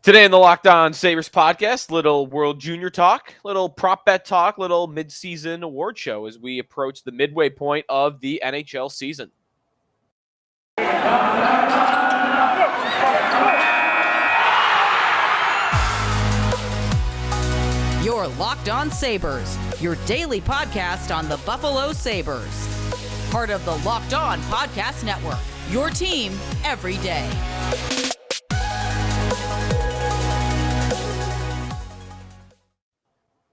Today in the Locked On Sabres podcast, little World Junior talk, little prop bet talk, little mid-season award show as we approach the midway point of the NHL season. You're Locked On Sabres, your daily podcast on the Buffalo Sabres. Part of the Locked On Podcast Network, your team every day.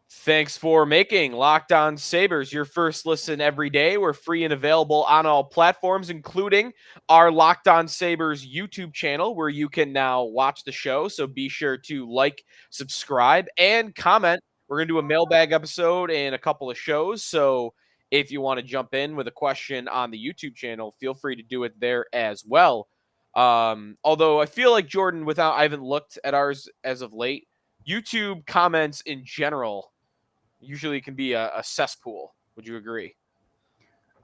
Thanks for making Locked On Sabres your first listen every day. We're free and available on all platforms, including our Locked On Sabres YouTube channel, where you can now watch the show. So be sure to like, subscribe, and comment. We're going to do a mailbag episode and a couple of shows. So if you want to jump in with a question on the YouTube channel, feel free to do it there as well. Although I feel like, Jordan, I haven't looked at ours as of late, YouTube comments in general usually can be a cesspool. Would you agree?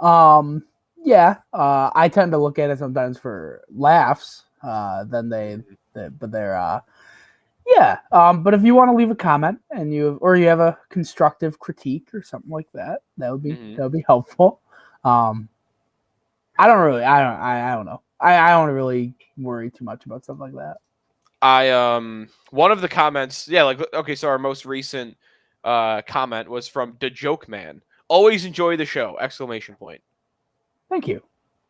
Yeah. I tend to look at it sometimes for laughs. But if you want to leave a comment and you have a constructive critique or something like that, that would be helpful. I don't know. I don't really worry too much about stuff like that. One of the comments, so our most recent comment was from The Joke Man. Always enjoy the show! ! Thank you.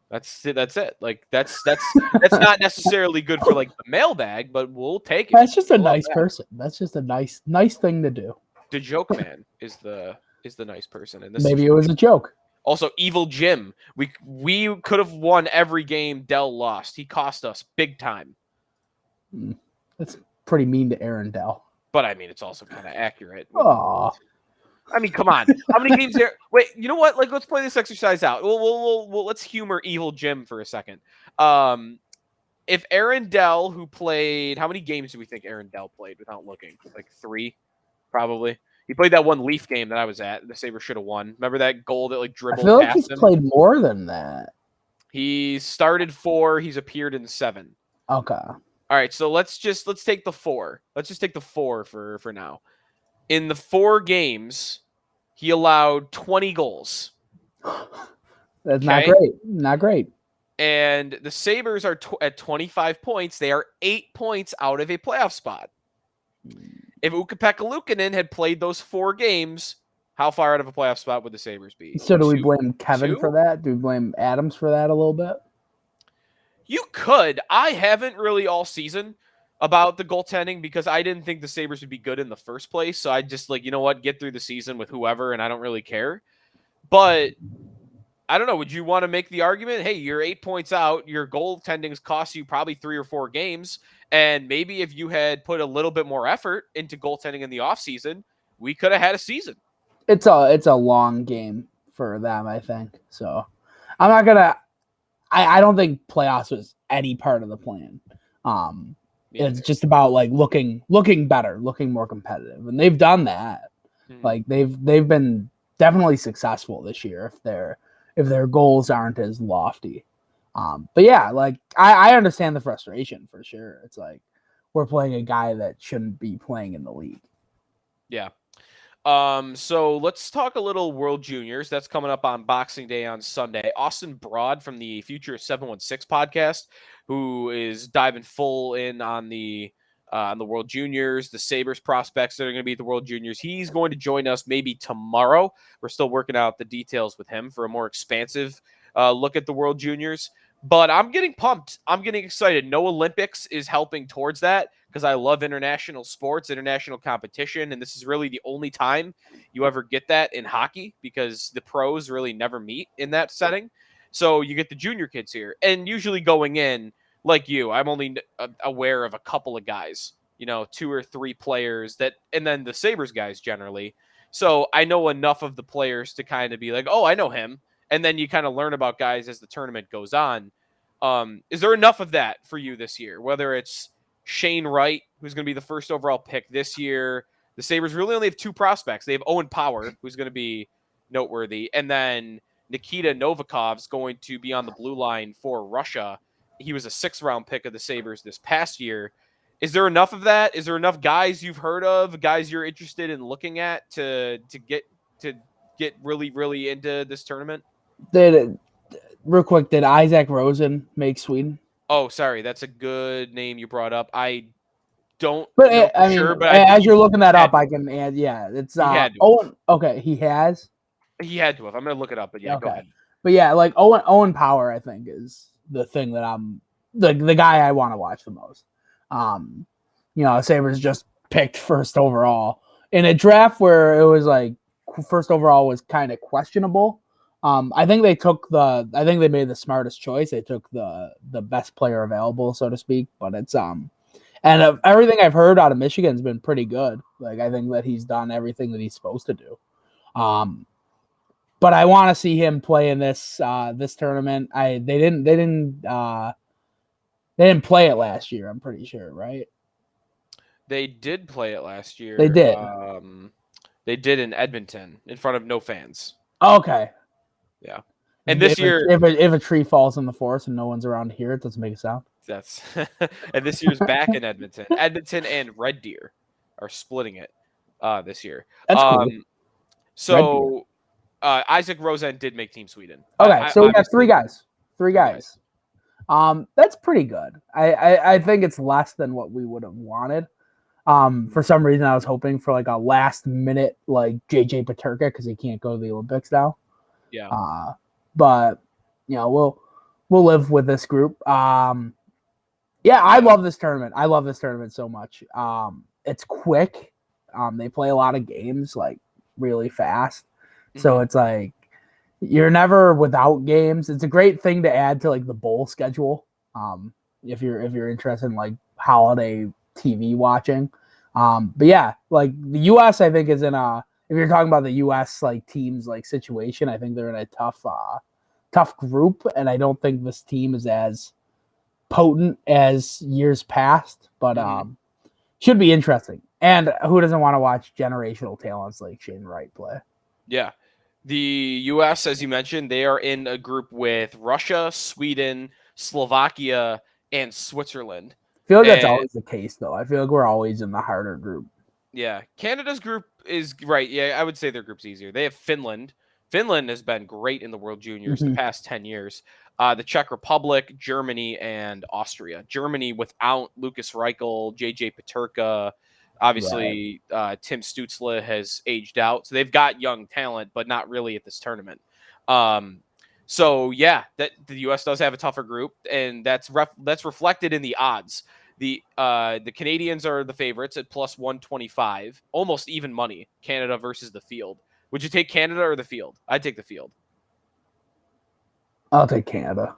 That's it. Like that's not necessarily good for like the mailbag, but we'll take it. That's just a nice person. That's just a nice thing to do. The Joke Man is the nice person, and maybe it was a joke. Also, Evil Jim. We could have won every game Dell lost. He cost us big time. That's pretty mean to Aaron Dell. But I mean, it's also kind of accurate. Aw. I mean, come on. How many games there? Wait, you know what? Like, let's play this exercise out. We'll let's humor Evil Jim for a second. If Aaron Dell, who played, how many games do we think Aaron Dell played without looking? Like 3, probably. He played that one Leaf game that I was at. The Sabres should have won. Remember that goal that like dribbled past him? I feel like he's played more than that. He started 4. He's appeared in 7. Okay. All right, so let's take the 4. Let's just take the 4 for now. In the 4 games, he allowed 20 goals. That's not great. Not great. And the Sabres are at 25 points. They are 8 points out of a playoff spot. If Ukko-Pekka Luukkonen had played those 4 games, how far out of a playoff spot would the Sabres be? So do we blame Kevin for that? Do we blame Adams for that a little bit? You could. I haven't really all season about the goaltending because I didn't think the Sabres would be good in the first place. So I just get through the season with whoever, and I don't really care. But I don't know. Would you want to make the argument, hey, you're 8 points out. Your goaltending's cost you probably 3 or 4 games. And maybe if you had put a little bit more effort into goaltending in the offseason, we could have had a season. It's a long game for them, I think. So I'm not going to – I don't think playoffs was any part of the plan. It's just about like looking better, looking more competitive, and they've done that. Like they've been definitely successful this year if their goals aren't as lofty. But yeah, like I understand the frustration for sure. It's like we're playing a guy that shouldn't be playing in the league. Yeah. So let's talk a little World Juniors. That's coming up on Boxing Day on Sunday. Austin Broad from the Future 716 podcast, who is diving full in on the World Juniors, the Sabres prospects that are going to be at the World Juniors. He's going to join us maybe tomorrow. We're still working out the details with him for a more expansive look at the World Juniors. But I'm getting pumped. I'm getting excited. No Olympics is helping towards that because I love international sports, international competition, and this is really the only time you ever get that in hockey because the pros really never meet in that setting. So you get the junior kids here. And usually going in, like you, I'm only aware of a couple of guys, 2 or 3 players and then the Sabres guys generally. So I know enough of the players to kind of be like, oh, I know him. And then you kind of learn about guys as the tournament goes on. Is there enough of that for you this year? Whether it's Shane Wright, who's going to be the first overall pick this year. The Sabres really only have 2 prospects. They have Owen Power, who's going to be noteworthy. And then Nikita Novikov's going to be on the blue line for Russia. He was a 6th-round pick of the Sabres this past year. Is there enough of that? Is there enough guys you've heard of, guys you're interested in looking at to get really, really into this tournament? Real quick, did Isaac Rosen make Sweden? Oh, sorry, that's a good name you brought up. I don't But know for I sure, mean, but I think as you're looking that up, to. I can add. Yeah, it's He had to Owen. Okay, he has. He had to have. I'm gonna look it up, but yeah, go Okay, ahead. but yeah, like Owen Power, I think is the thing that I'm the guy I want to watch the most. Sabres just picked first overall in a draft where it was like first overall was kind of questionable. I think they made the smartest choice. They took the best player available, so to speak. But it's and everything I've heard out of Michigan's been pretty good. Like I think that he's done everything that he's supposed to do. But I want to see him play in this tournament. They didn't play it last year. I'm pretty sure, right? They did play it last year. They did. They did in Edmonton in front of no fans. Okay. Yeah. And this year, if a tree falls in the forest and no one's around to hear it, doesn't make a sound. That's and this year's back in Edmonton. Edmonton and Red Deer are splitting it this year. That's cool. So Isaac Rosen did make Team Sweden. Okay, so we got three guys. That's pretty good. I think it's less than what we would have wanted. For some reason, I was hoping for like a last minute like JJ Peterka because he can't go to the Olympics now. Yeah. But we'll live with this group. Yeah, I love this tournament. I love this tournament so much. It's quick. They play a lot of games like really fast. So it's like you're never without games. It's a great thing to add to like the bowl schedule. If you're interested in like holiday TV watching. But yeah, like the US I think is in if you're talking about the US like teams like situation, I think they're in a tough group, and I don't think this team is as potent as years past, but should be interesting. And who doesn't want to watch generational talents like Shane Wright play? Yeah. The U.S., as you mentioned, they are in a group with Russia, Sweden, Slovakia, and Switzerland. I feel like that's always the case, though. I feel like we're always in the harder group. Yeah. Canada's group is right. Yeah, I would say their group's easier. They have Finland. Finland has been great in the World Juniors the past 10 years. The Czech Republic, Germany, and Austria. Germany without Lucas Reichel, JJ Peterka. Obviously, Tim Stützle has aged out. So they've got young talent, but not really at this tournament. So, yeah, that the U.S. does have a tougher group, and that's reflected in the odds. The Canadians are the favorites at plus 125, almost even money, Canada versus the field. Would you take Canada or the field? I'd take the field. I'll take Canada.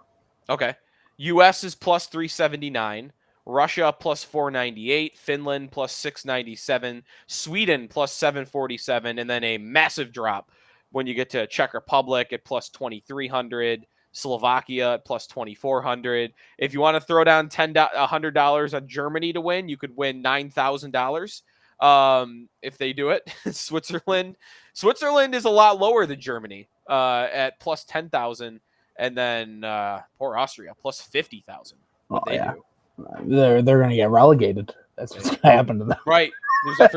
Okay. U.S. is plus 379. Russia plus 498. Finland plus 697. Sweden plus 747. And then a massive drop when you get to Czech Republic at plus 2,300. Slovakia at plus 2,400. If you want to throw down $100 on Germany to win, you could win $9,000. If they do it. Switzerland is a lot lower than Germany at plus 10,000, and then poor Austria plus 50,000. They do. They're going to get relegated. That's what's going to happen to them. Right. There's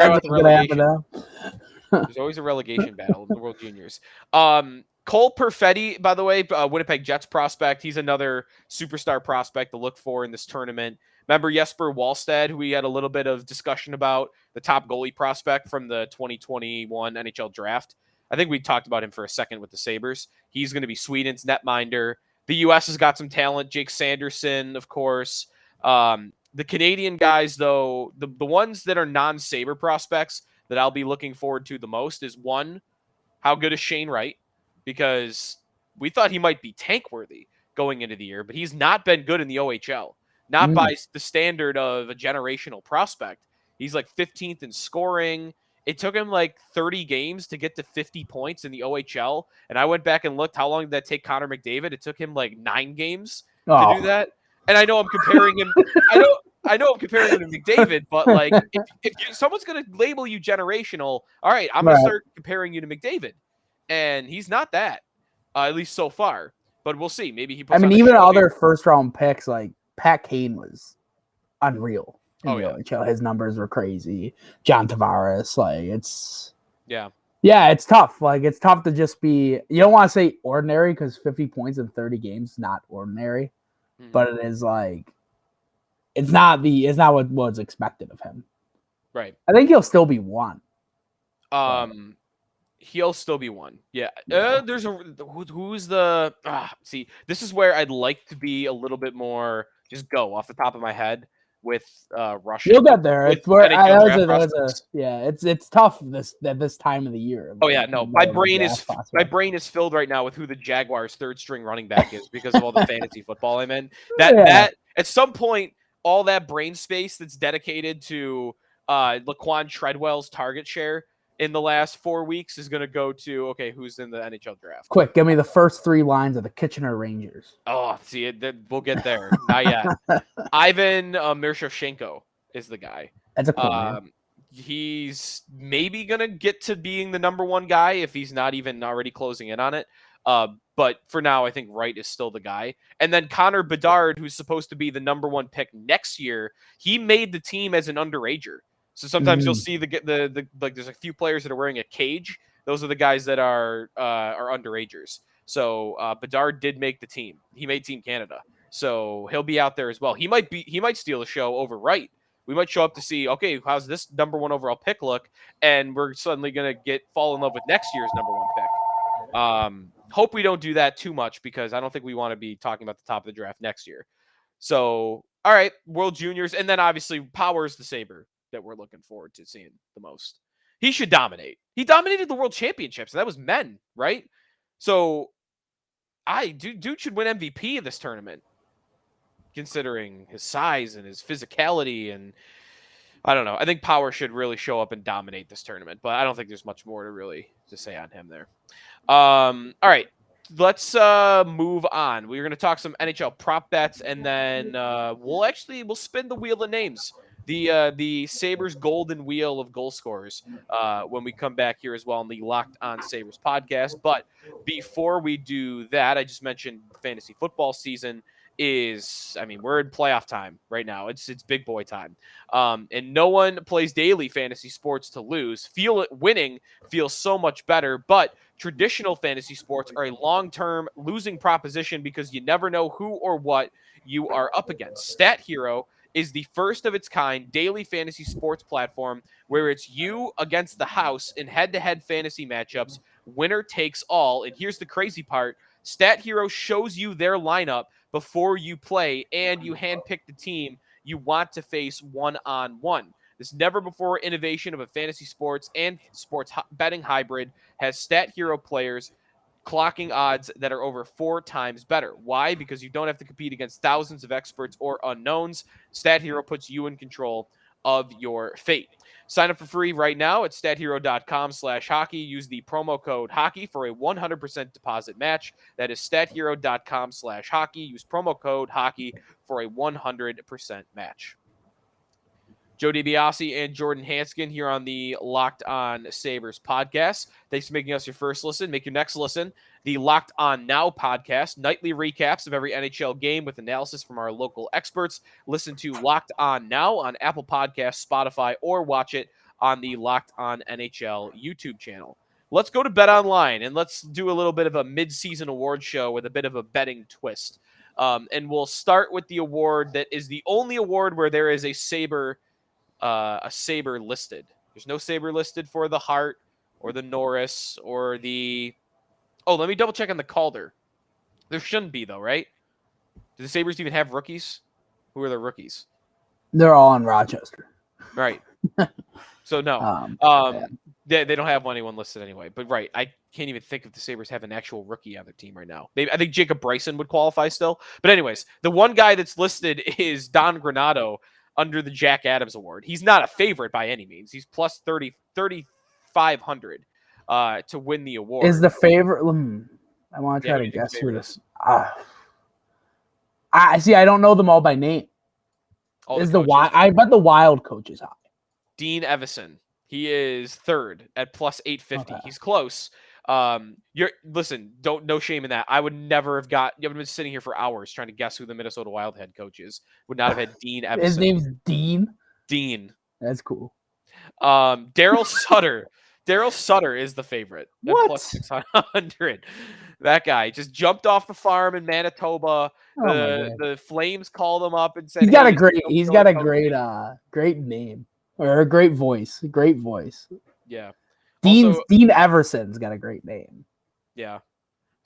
always a relegation battle in the World Juniors. Cole Perfetti, by the way, Winnipeg Jets prospect. He's another superstar prospect to look for in this tournament. Remember Jesper Wallstedt, who we had a little bit of discussion about, the top goalie prospect from the 2021 NHL draft? I think we talked about him for a second with the Sabres. He's going to be Sweden's netminder. The U.S. has got some talent. Jake Sanderson, of course. The Canadian guys, though, the ones that are non-Sabre prospects that I'll be looking forward to the most is, one, how good is Shane Wright? Because we thought he might be tank-worthy going into the year, but he's not been good in the OHL. Not by the standard of a generational prospect. He's like 15th in scoring. It took him like 30 games to get to 50 points in the OHL. And I went back and looked, how long did that take Connor McDavid? It took him like 9 games to do that. And I know I'm comparing him. I know I'm comparing him to McDavid, but like if someone's going to label you generational, all right, I'm going to start comparing you to McDavid. And he's not that, at least so far. But we'll see. Maybe he puts even other first-round picks like Pat Kane was unreal in the OHL. His numbers were crazy. John Tavares, like it's tough. Like it's tough to just be. You don't want to say ordinary because 50 points in 30 games is not ordinary, but it is like it's not what was expected of him. Right. I think he'll still be one. He'll still be one. Yeah. There's who's the see, this is where I'd like to be a little bit more just go off the top of my head with Russia. You'll get there. It's where it's tough this time of the year. Oh yeah, no. My brain is filled right now with who the Jaguars' third string running back is because of all the fantasy football I'm in. That at some point all that brain space that's dedicated to Laquan Treadwell's target share in the last 4 weeks is going to go to, okay, who's in the NHL draft? Quick, give me the first 3 lines of the Kitchener Rangers. Oh, see, we'll get there. Not yet. Ivan Miroshchenko is the guy. That's a cool name. He's maybe going to get to being the number 1 guy if he's not even already closing in on it. But for now, I think Wright is still the guy. And then Conor Bedard, who's supposed to be the number 1 pick next year, he made the team as an underager. So sometimes you'll see the like there's a few players that are wearing a cage. Those are the guys that are underagers. So Bedard did make the team. He made Team Canada. So he'll be out there as well. He might steal the show over Wright. We might show up to see, okay, how's this number 1 overall pick look? And we're suddenly gonna fall in love with next year's number 1 pick. Hope we don't do that too much because I don't think we want to be talking about the top of the draft next year. So all right, World Juniors, and then obviously Power's the Sabre that we're looking forward to seeing the most. He should dominate. He dominated the World Championships, and that was men, right? So dude should win MVP of this tournament, considering his size and his physicality, and I don't know. I think Power should really show up and dominate this tournament, but I don't think there's much more to say on him there. All right. Let's move on. We're going to talk some NHL prop bets, and then we'll spin the wheel of names. The Sabres golden wheel of goal scorers when we come back here as well on the Locked On Sabres podcast. But before we do that, I just mentioned fantasy football season we're in playoff time right now. It's big boy time. And no one plays daily fantasy sports to lose. Winning feels so much better, but traditional fantasy sports are a long-term losing proposition because you never know who or what you are up against. Stat Hero is the first of its kind daily fantasy sports platform where it's you against the house in head-to-head fantasy matchups. Winner takes all. And here's the crazy part. Stat Hero shows you their lineup before you play, and you handpick the team you want to face one-on-one. This never-before innovation of a fantasy sports and sports betting hybrid has Stat Hero players clocking odds that are over 4 times better. Why? Because you don't have to compete against thousands of experts or unknowns. Stat Hero puts you in control of your fate. Sign up for free right now at stathero.com/hockey. Use the promo code hockey for a 100% deposit match. That is stathero.com/hockey. Use promo code hockey for a 100% match. Joe DiBiase and Jordan Hansgen here on the Locked On Sabres podcast. Thanks for making us your first listen. Make your next listen the Locked On Now podcast. Nightly recaps of every NHL game with analysis from our local experts. Listen to Locked On Now on Apple Podcasts, Spotify, or watch it on the Locked On NHL YouTube channel. Let's go to BetOnline and let's do a little bit of a mid-season award show with a bit of a betting twist. And we'll start with the award that is the only award where there is a Sabre listed. There's no Sabre listed for the Hart or the Norris or the... Oh, let me double check on the Calder. There shouldn't be, though, right? Do the Sabres even have rookies? Who are the rookies? They're all in Rochester. Right. So, no. They don't have anyone listed anyway. But, right, I can't even think if the Sabres have an actual rookie on their team right now. I think Jacob Bryson would qualify still. But anyways, the one guy that's listed is Don Granato under the Jack Adams Award. He's not a favorite by any means. He's plus 3,500 to win the award. Is the favorite? I want to try to guess who this. I see. I don't know them all by name. I bet the Wild coach is high. Dean Evison. He is third at plus 850. Okay. He's close. Listen, no shame in that. I would never have been sitting here for hours trying to guess who the Minnesota Wild head coach is. Would not have had Dean Evison. His name's Dean. Dean. That's cool. Daryl Sutter. Daryl Sutter is the favorite at What? plus 600. That guy just jumped off the farm in Manitoba. Oh my God. The Flames called him up and said, He's got "Hey, a great. don't He's go got to a coaching." great name or a great voice. Great voice. Yeah. Dean Also, Everson's got a great name. yeah.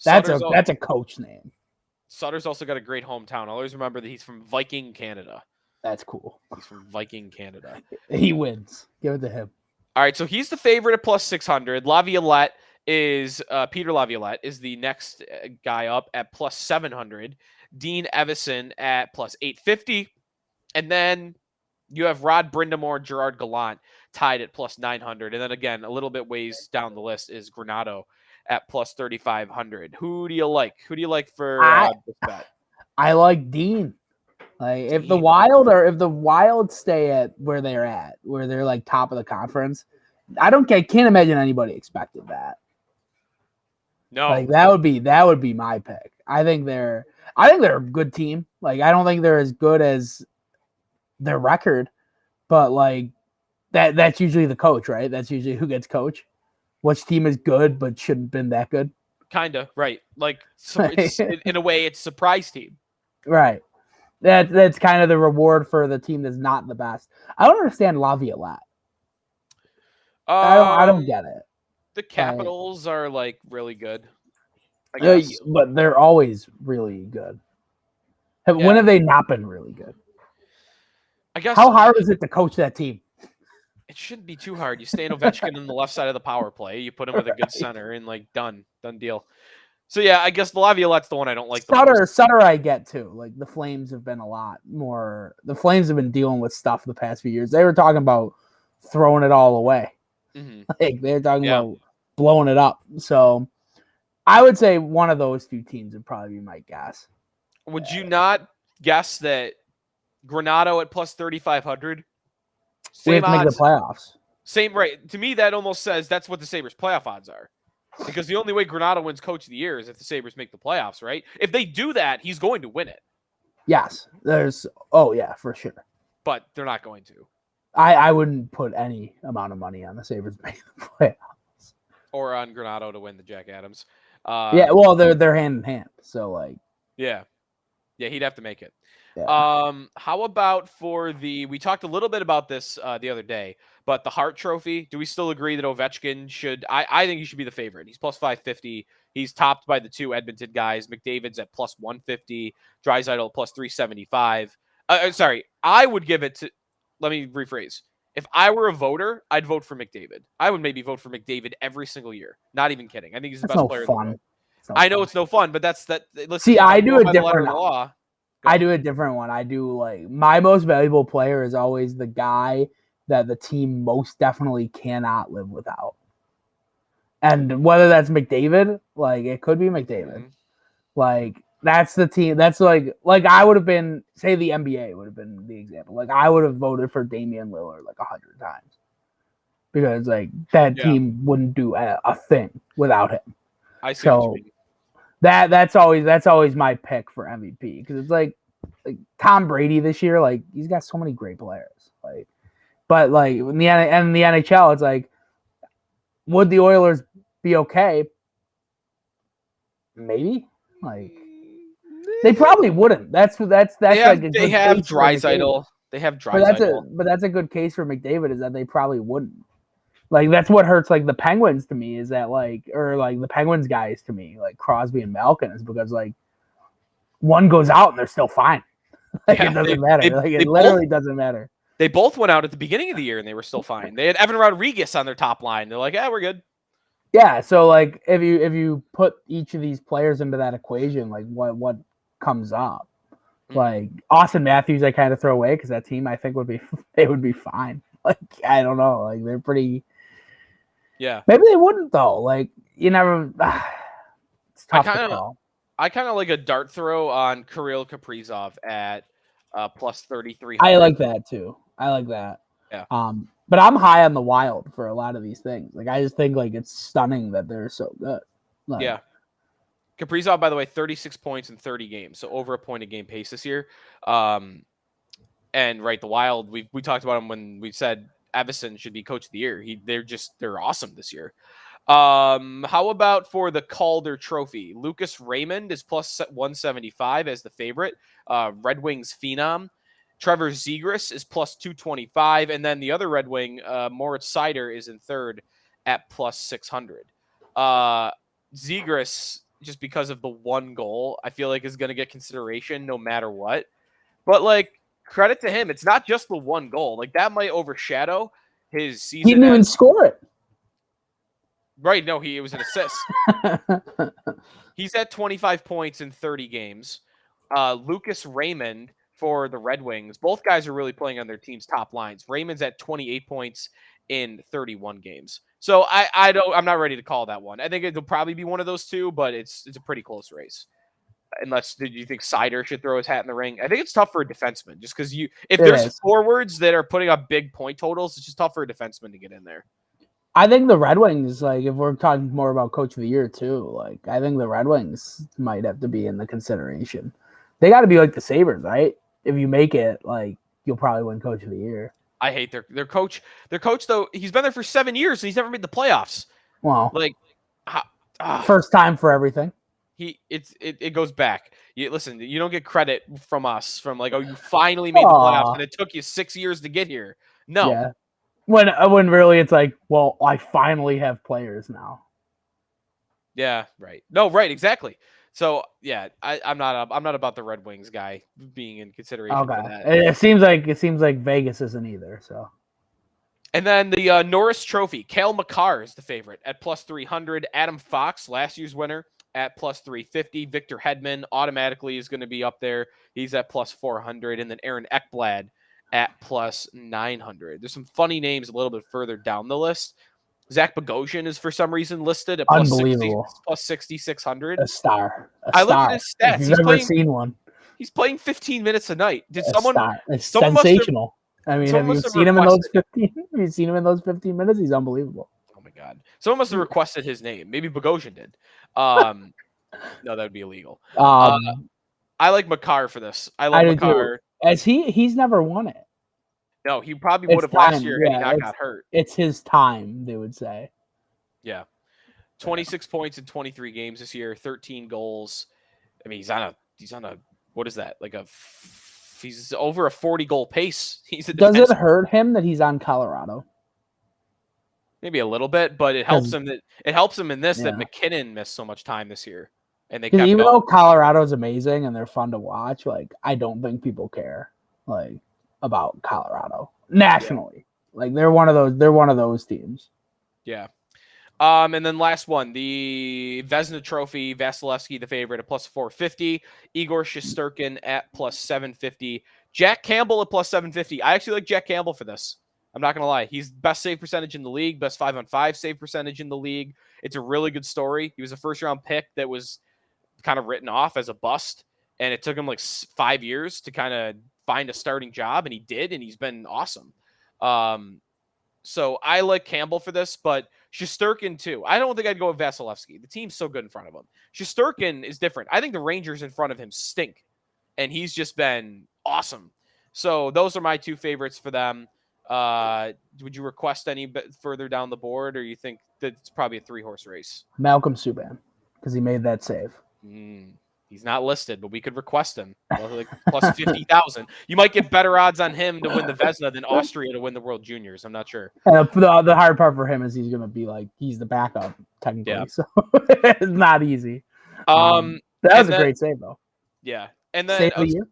That's Sutter's a coach name. Sutter's also got a great hometown. I'll always remember that he's from Viking, Canada. That's cool. He's from Viking, Canada. He wins. Give it to him. All right, so he's the favorite at plus 600. Laviolette is Peter Laviolette is the next guy up at plus 700. Dean Evison at plus 850, and then you have Rod Brindamore and Gerard Gallant tied at plus 900. And then again, a little bit ways down the list is Granato at plus 3,500. Who do you like? Who do you like for this bet? I like Dean. Like if the Wild stay at where they're like top of the conference, I can't imagine anybody expected that. No, like that would be my pick. I think they're a good team. Like I don't think they're as good as their record, but like that's usually the coach, right? That's usually who gets coach. Which team is good but shouldn't have been that good? Kinda, right. Like it's, in a way, it's surprise team. Right. That's kind of the reward for the team that's not the best. I don't understand Laviolette. I don't get it. The Capitals are like really good, I guess. But they're always really good. When have they not been really good? I guess. How hard is it to coach that team? It shouldn't be too hard. You stay in Ovechkin on the left side of the power play. You put him with a good center, and like done deal. So yeah, I guess the Laviolette's the one I don't like. Sutter, I get too. Like the Flames have been a lot more. The Flames have been dealing with stuff the past few years. They were talking about throwing it all away. Mm-hmm. Like they're talking about blowing it up. So I would say one of those two teams would probably be my guess. Would you not guess that Granato at plus 3,500? We have to make the playoffs. Same, right. To me, that almost says that's what the Sabres playoff odds are. Because the only way Granato wins Coach of the Year is if the Sabres make the playoffs, right? If they do that, he's going to win it. Yes. For sure. But they're not going to. I wouldn't put any amount of money on the Sabres making the playoffs. Or on Granato to win the Jack Adams. Well, they're hand in hand. So, like... Yeah, he'd have to make it. Yeah. How about we talked a little bit about this the other day, but the Hart Trophy, do we still agree that Ovechkin should, I think he should be the favorite. He's plus 550. He's topped by the two Edmonton guys. McDavid's at plus 150. Draisaitl plus 375. I would give it to, let me rephrase. If I were a voter, I'd vote for McDavid. I would maybe vote for McDavid every single year. Not even kidding. I think he's the best player in the world. I know it's no fun, but that's that. I do a different law. I do a different one. I do like my most valuable player is always the guy that the team most definitely cannot live without. And whether that's McDavid, like it could be McDavid. Mm-hmm. Like that's the team. That's like I would have been, say the NBA would have been the example. Like I would have voted for Damian Lillard like 100 times because like that team wouldn't do a thing without him. I see. What you mean. That's always my pick for MVP because it's like Tom Brady this year, like he's got so many great players. Like, but like in the NHL, it's like, would the Oilers be okay? Maybe. Like they probably wouldn't. They have Draisaitl. They have Draisaitl. But that's a good case for McDavid is that they probably wouldn't. Like that's what hurts like the Penguins to me is that the Penguins guys to me, like Crosby and Malkin, is because like one goes out and they're still fine. It doesn't matter. It literally doesn't matter. They both went out at the beginning of the year and they were still fine. They had Evan Rodriguez on their top line. They're like, we're good. Yeah, so like if you put each of these players into that equation, like what comes up? Mm-hmm. Like Austin Matthews, I kind of throw away because that team I think would be fine. Like I don't know, like they're pretty. Yeah, maybe they wouldn't though. Like you never. It's tough to call. I kind of like a dart throw on Kirill Kaprizov at plus 3,300. I like that too. I like that. Yeah. But I'm high on the Wild for a lot of these things. Like I just think like it's stunning that they're so good. Like, yeah. Kaprizov, by the way, 36 points in 30 games, so over a point a game pace this year. And right, the Wild, we talked about them when we said Evison should be coach of the year. They're awesome this year. How about for the Calder Trophy? Lucas Raymond is plus 175 as the favorite. Red Wings phenom. Trevor Zegras is plus 225, and then the other Red Wing, Moritz Seider, is in third at plus 600. Zegras, just because of the one goal, I feel like is going to get consideration no matter what. But like, credit to him, it's not just the one goal. Like, that might overshadow his season. He didn't even score it. Right, no, it was an assist. He's at 25 points in 30 games. Lucas Raymond for the Red Wings. Both guys are really playing on their team's top lines. Raymond's at 28 points in 31 games. So I'm not ready to call that one. I think it'll probably be one of those two, but it's a pretty close race. Unless, did you think Seider should throw his hat in the ring? I think it's tough for a defenseman just because if there's forwards that are putting up big point totals, it's just tough for a defenseman to get in there. I think the Red Wings, like, if we're talking more about coach of the year too, like, I think the Red Wings might have to be in the consideration. They got to be like the Sabres, right? If you make it, like, you'll probably win coach of the year. I hate their coach. Their coach, though, he's been there for 7 years and he's never made the playoffs. Well, like, first time for everything. It goes back. Listen, you don't get credit from us from like, oh, you finally made the playoffs and it took you 6 years to get here. No. Yeah. When really it's like, well, I finally have players now. Yeah, right. No, right, exactly. So yeah, I'm not about the Red Wings guy being in consideration for that. It seems like Vegas isn't either. So. And then the Norris Trophy, Cale Makar is the favorite at plus 300. Adam Fox, last year's winner, at plus 350. Victor Hedman automatically is going to be up there. He's at plus 400. And then Aaron Ekblad at plus 900. There's some funny names a little bit further down the list. Zach Bogosian is for some reason listed at plus 6,600. A star. I looked at his stats. You've never seen one. He's playing 15 minutes a night. It's sensational. Have you seen him in those 15? Have you seen him in those 15 minutes? He's unbelievable. Oh my God! Someone must have requested his name. Maybe Bogosian did. No, that would be illegal. I like Makar for this. I love Makar. As he's never won it. No, he probably would have last year had he not got hurt. It's his time, they would say. Yeah. 26 points in 23 games this year, 13 goals. I mean, he's on a what is that? He's over a 40 goal pace. Does it hurt him that he's on Colorado? Maybe a little bit, but it helps him that McKinnon missed so much time this year. And they kept even though Colorado's amazing and they're fun to watch, like, I don't think people care about Colorado nationally. Yeah. Like, they're one of those teams. Yeah. And then last one, the Vezina Trophy, Vasilevsky, the favorite, at plus 450. Igor Shesterkin at plus 750. Jack Campbell at plus 750. I actually like Jack Campbell for this. I'm not going to lie. He's best save percentage in the league, best 5-on-5 save percentage in the league. It's a really good story. He was a first-round pick that was kind of written off as a bust, and it took him like 5 years to kind of find a starting job, and he did, and he's been awesome. So I like Campbell for this, but Shesterkin too. I don't think I'd go with Vasilevsky. The team's so good in front of him. Shesterkin is different. I think the Rangers in front of him stink, and he's just been awesome. So those are my two favorites for them. Would you request any bit further down the board, or you think that it's probably a 3-horse race? Malcolm Subban, because he made that save. He's not listed, but we could request him. Like plus 50,000. You might get better odds on him to win the Vezina than Austria to win the World Juniors. I'm not sure. The hard part for him is he's going to be he's the backup technically, yeah. So it's not easy. That was a great save though. Yeah, and then save of the year.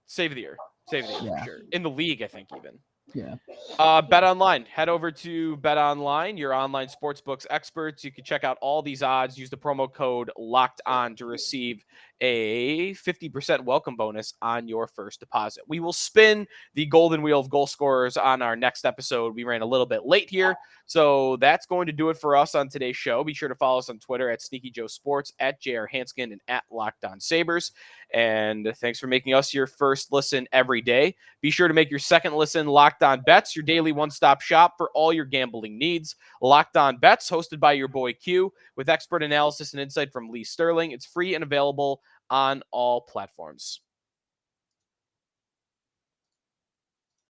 Save of the year, yeah. For sure. In the league, I think even. Yeah. BetOnline. Head over to BetOnline, your online sportsbooks experts. You can check out all these odds. Use the promo code LOCKEDON to receive a 50% welcome bonus on your first deposit. We will spin the golden wheel of goal scorers on our next episode. We ran a little bit late here, so that's going to do it for us on today's show. Be sure to follow us on Twitter at Sneaky Joe Sports, at JR Hansgen, and at Locked On Sabres. And thanks for making us your first listen every day. Be sure to make your second listen Locked On Bets, your daily one-stop shop for all your gambling needs. Locked On Bets, hosted by your boy Q, with expert analysis and insight from Lee Sterling. It's free and available on all platforms.